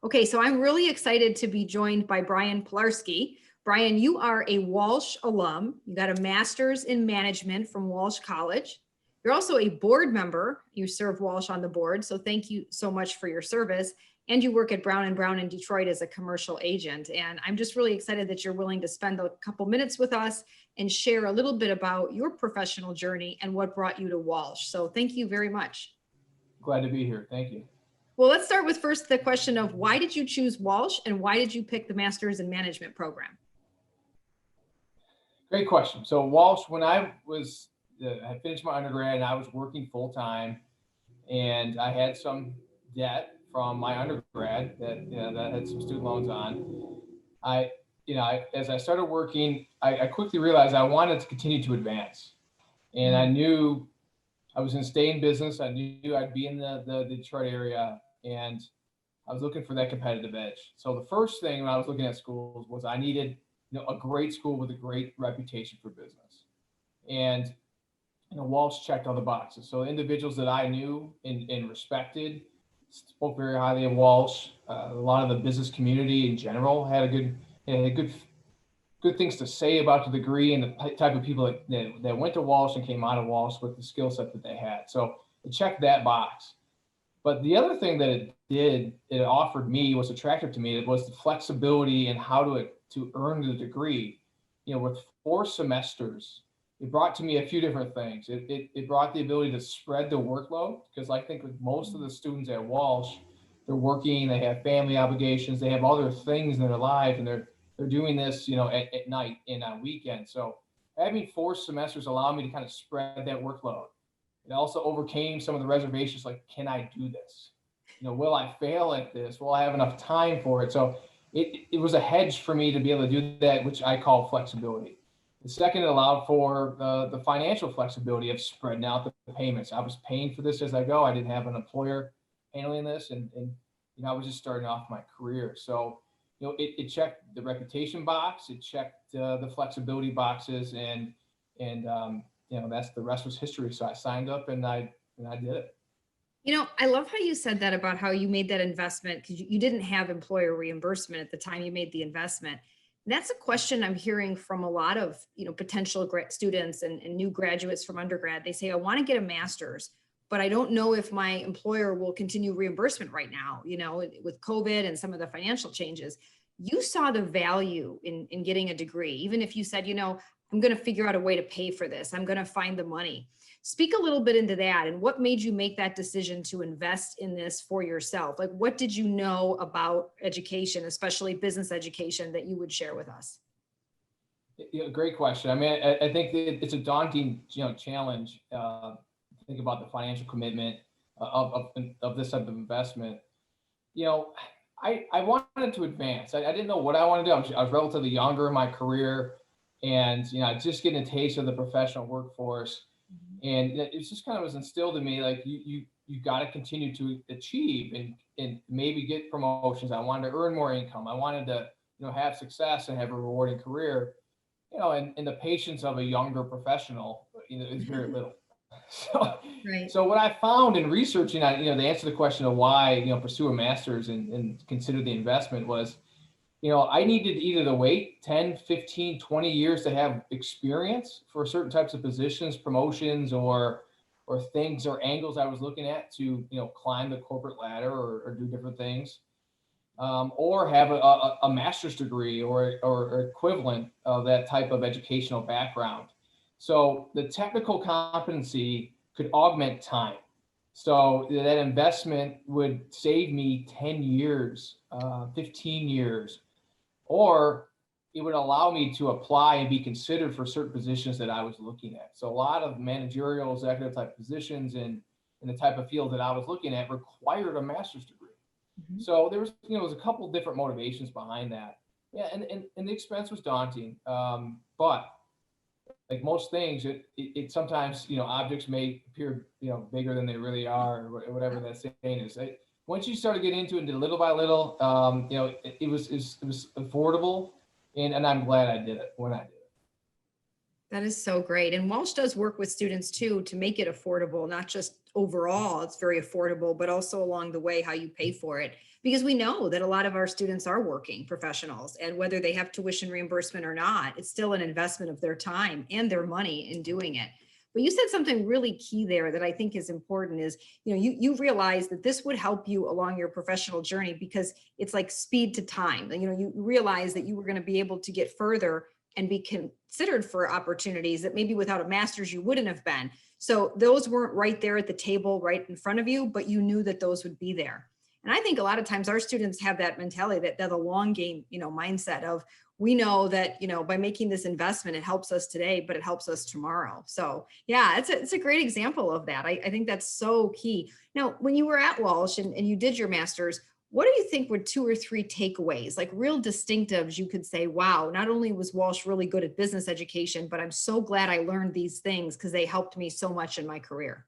Okay, so I'm really excited to be joined by Brian Pilarski. Brian, you are a Walsh alum. You got a master's in management from Walsh College. You're also a board member. You serve Walsh on the board, so thank you so much for your service. And you work at Brown & Brown in Detroit as a commercial agent. And I'm just really excited that you're willing to spend a couple minutes with us and share a little bit about your professional journey and what brought you to Walsh. So thank you very much. Glad to be here. Thank you. Well, let's start with first the question of why did you choose Walsh and why did you pick the Master's in Management program? Great question. So Walsh, when I finished my undergrad and I was working full time, and I had some debt from my undergrad that had some student loans on. As I started working, I quickly realized I wanted to continue to advance, and I knew I was going to stay in business. I knew I'd be in the Detroit area, and I was looking for that competitive edge. So the first thing when I was looking at schools was I needed a great school with a great reputation for business. And Walsh checked all the boxes. So individuals that I knew and respected spoke very highly of Walsh. A lot of the business community in general had good things to say about the degree and the type of people that went to Walsh and came out of Walsh with the skill set that they had. So it checked that box. But the other thing that it offered me, was attractive to me, it was the flexibility and how to earn the degree. With 4 semesters, it brought to me a few different things. It brought the ability to spread the workload, because I think with most of the students at Walsh, they're working, they have family obligations, they have other things in their life, and they're doing this, at night and on weekends. So having 4 semesters allowed me to kind of spread that workload. It also overcame some of the reservations, like, can I do this? Will I fail at this? Will I have enough time for it? So it was a hedge for me to be able to do that, which I call flexibility. The second, it allowed for the financial flexibility of spreading out the payments. I was paying for this as I go. I didn't have an employer handling this, and I was just starting off my career. So it checked the reputation box, it checked the flexibility boxes, and that's the rest was history. So I signed up and I did it. I love how you said that about how you made that investment, because you didn't have employer reimbursement at the time you made the investment. That's a question I'm hearing from a lot of, potential students and new graduates from undergrad. They say, I want to get a master's, but I don't know if my employer will continue reimbursement right now, with COVID and some of the financial changes. You saw the value in getting a degree, even if you said, I'm going to figure out a way to pay for this. I'm going to find the money. Speak a little bit into that, and what made you make that decision to invest in this for yourself? Like, what did you know about education, especially business education, that you would share with us? Yeah, great question. I mean, I think it's a daunting, challenge. Think about the financial commitment of this type of investment. I wanted to advance. I didn't know what I wanted to do. I was relatively younger in my career, and just getting a taste of the professional workforce. And it just kind of was instilled in me, like, you got to continue to achieve and maybe get promotions. I wanted to earn more income. I wanted to, have success and have a rewarding career, and the patience of a younger professional, is very little. So, right. So what I found in researching, to answer the question of why, pursue a master's and consider the investment was, I needed either to wait 10, 15, 20 years to have experience for certain types of positions, promotions, or things or angles I was looking at to, climb the corporate ladder or do different things, or have a master's degree or equivalent of that type of educational background. So the technical competency could augment time. So that investment would save me 10 years, 15 years, or it would allow me to apply and be considered for certain positions that I was looking at. So a lot of managerial, executive type positions in the type of field that I was looking at required a master's degree. Mm-hmm. So there was, was a couple different motivations behind that. Yeah, and the expense was daunting, but like most things, it sometimes, objects may appear, bigger than they really are, or whatever that saying is. Once you start to get into it little by little, it was affordable, and I'm glad I did it when I did it. That is so great. And Walsh does work with students too to make it affordable, not just overall, it's very affordable, but also along the way, how you pay for it. because we know that a lot of our students are working professionals, and whether they have tuition reimbursement or not, it's still an investment of their time and their money in doing it. But you said something really key there that I think is important is, you realize that this would help you along your professional journey because it's like speed to time. You realize that you were going to be able to get further and be considered for opportunities that maybe without a master's you wouldn't have been. So those weren't right there at the table right in front of you, but you knew that those would be there. And I think a lot of times our students have that mentality, that they're the long game, mindset of, we know that, by making this investment, it helps us today, but it helps us tomorrow. So yeah, it's a great example of that. I think that's so key. Now, when you were at Walsh and you did your master's, what do you think were 2 or 3 takeaways, like real distinctives you could say, wow, not only was Walsh really good at business education, but I'm so glad I learned these things because they helped me so much in my career?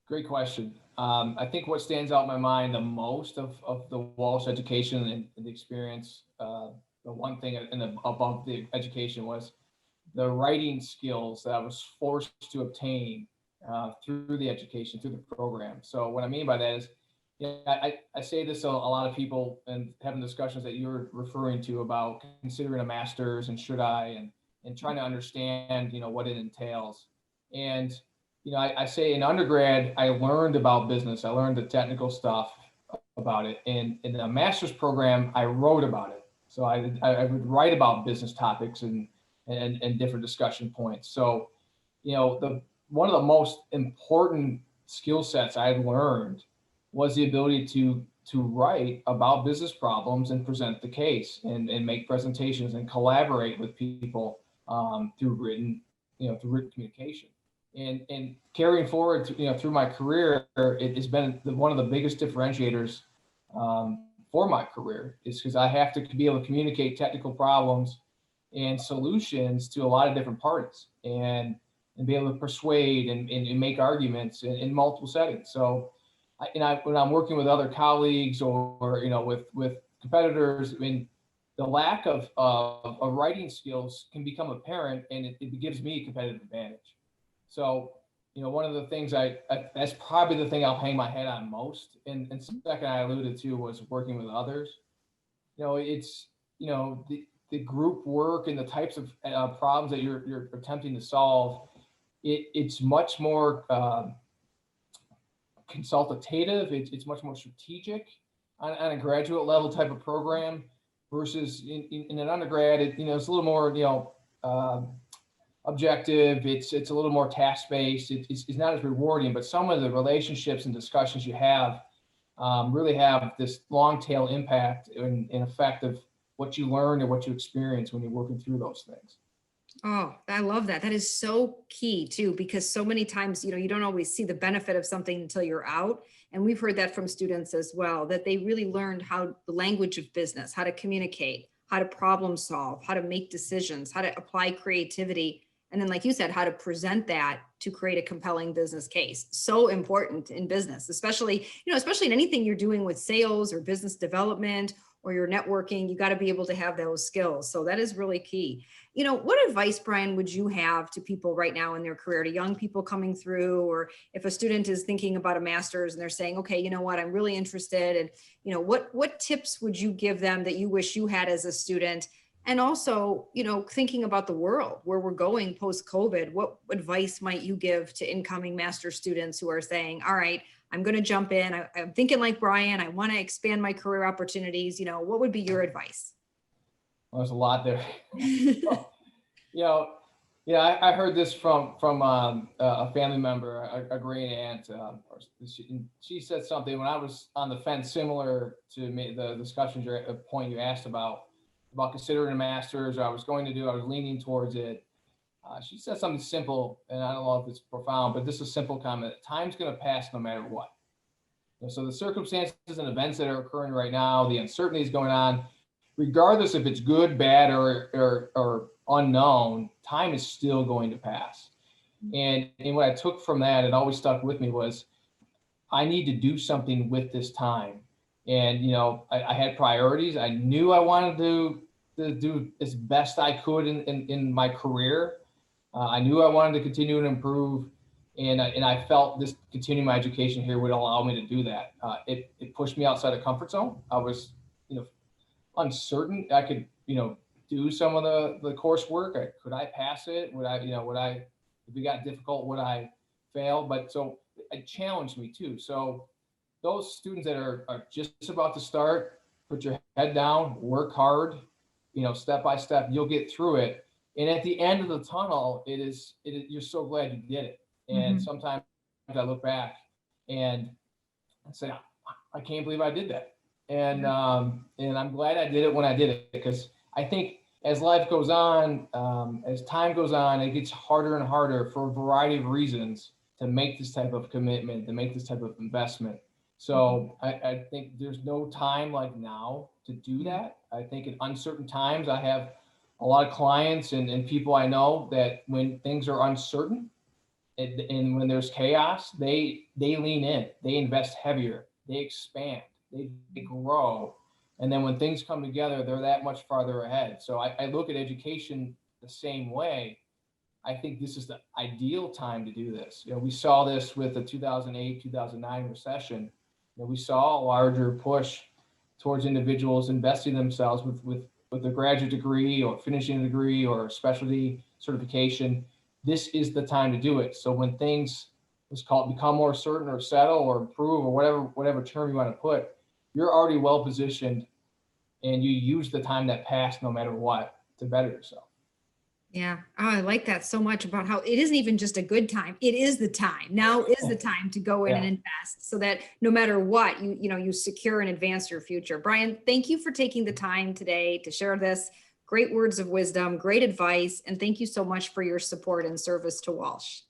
Great question. I think what stands out in my mind the most of the Walsh education and the experience, the one thing above the education was the writing skills that I was forced to obtain through the education, through the program. So what I mean by that is, I say this to a lot of people and having discussions that you're referring to about considering a master's and should I, and trying to understand, what it entails. And, I say in undergrad, I learned about business. I learned the technical stuff about it. And in the master's program, I wrote about it. So I would write about business topics and different discussion points. So, one of the most important skill sets I learned was the ability to write about business problems and present the case and make presentations and collaborate with people through written communication. And carrying forward through my career, it has been one of the biggest differentiators for my career, is because I have to be able to communicate technical problems and solutions to a lot of different parties and be able to persuade and make arguments in multiple settings. So when I'm working with other colleagues or with competitors, I mean, the lack of writing skills can become apparent, and it gives me a competitive advantage. So, one of the things that's probably the thing I'll hang my head on most. And second, I alluded to was working with others. It's, the group work and the types of problems that you're attempting to solve. It's much more consultative. It's much more strategic on a graduate level type of program versus in an undergrad. It's a little more, objective. It's a little more task based. It's not as rewarding, but some of the relationships and discussions you have really have this long tail impact and effect of what you learn and what you experience when you're working through those things. Oh, I love that. That is so key too, because so many times, you don't always see the benefit of something until you're out. And we've heard that from students as well, that they really learned how the language of business, how to communicate, how to problem solve, how to make decisions, how to apply creativity. And then, like you said, how to present that to create a compelling business case. So important in business, especially in anything you're doing with sales or business development or your networking. You got to be able to have those skills. So that is really key. What advice, Brian, would you have to people right now in their career, to young people coming through, or if a student is thinking about a master's and they're saying, okay, you know what, I'm really interested. And, what tips would you give them that you wish you had as a student? And also, thinking about the world where we're going post-COVID, what advice might you give to incoming master students who are saying, all right, I'm going to jump in. I'm thinking like Brian, I want to expand my career opportunities. What would be your advice? Well, there's a lot there. I heard this from a family member, a great aunt. She said something when I was on the fence, similar to me, the discussions, point you asked about considering a master's, or I was leaning towards it. She said something simple, and I don't know if it's profound, but this is a simple comment. Time's going to pass no matter what. So the circumstances and events that are occurring right now, the uncertainties going on, regardless if it's good, bad, or unknown, time is still going to pass. And what I took from that, it always stuck with me, was I need to do something with this time. And, I had priorities. I knew I wanted to do as best I could in my career. I knew I wanted to continue to improve. And I felt this continuing my education here would allow me to do that. It pushed me outside of comfort zone. I was, uncertain. I could, do some of the coursework. Could I pass it? If it got difficult, would I fail? But so it challenged me too. So those students that are just about to start, put your head down, work hard, step by step, you'll get through it. And at the end of the tunnel, you're so glad you did it. And sometimes I look back and say, I can't believe I did that. And I'm glad I did it when I did it, because I think as life goes on, as time goes on, it gets harder and harder for a variety of reasons to make this type of commitment, to make this type of investment. So I think there's no time like now to do that. I think in uncertain times, I have a lot of clients and people I know that when things are uncertain and when there's chaos, they lean in, they invest heavier, they expand, they grow. And then when things come together, they're that much farther ahead. So I look at education the same way. I think this is the ideal time to do this. We saw this with the 2008, 2009 recession. We saw a larger push towards individuals investing themselves with a graduate degree or finishing a degree or a specialty certification. This is the time to do it. So when things, let's call it, become more certain or settle or improve or whatever term you want to put, you're already well positioned, and you use the time that passed no matter what to better yourself. Yeah. Oh, I like that so much about how it isn't even just a good time. It is the time. Now is the time to go in and invest so that no matter what, you secure and advance your future. Brian, thank you for taking the time today to share this. Great words of wisdom, great advice, and thank you so much for your support and service to Walsh.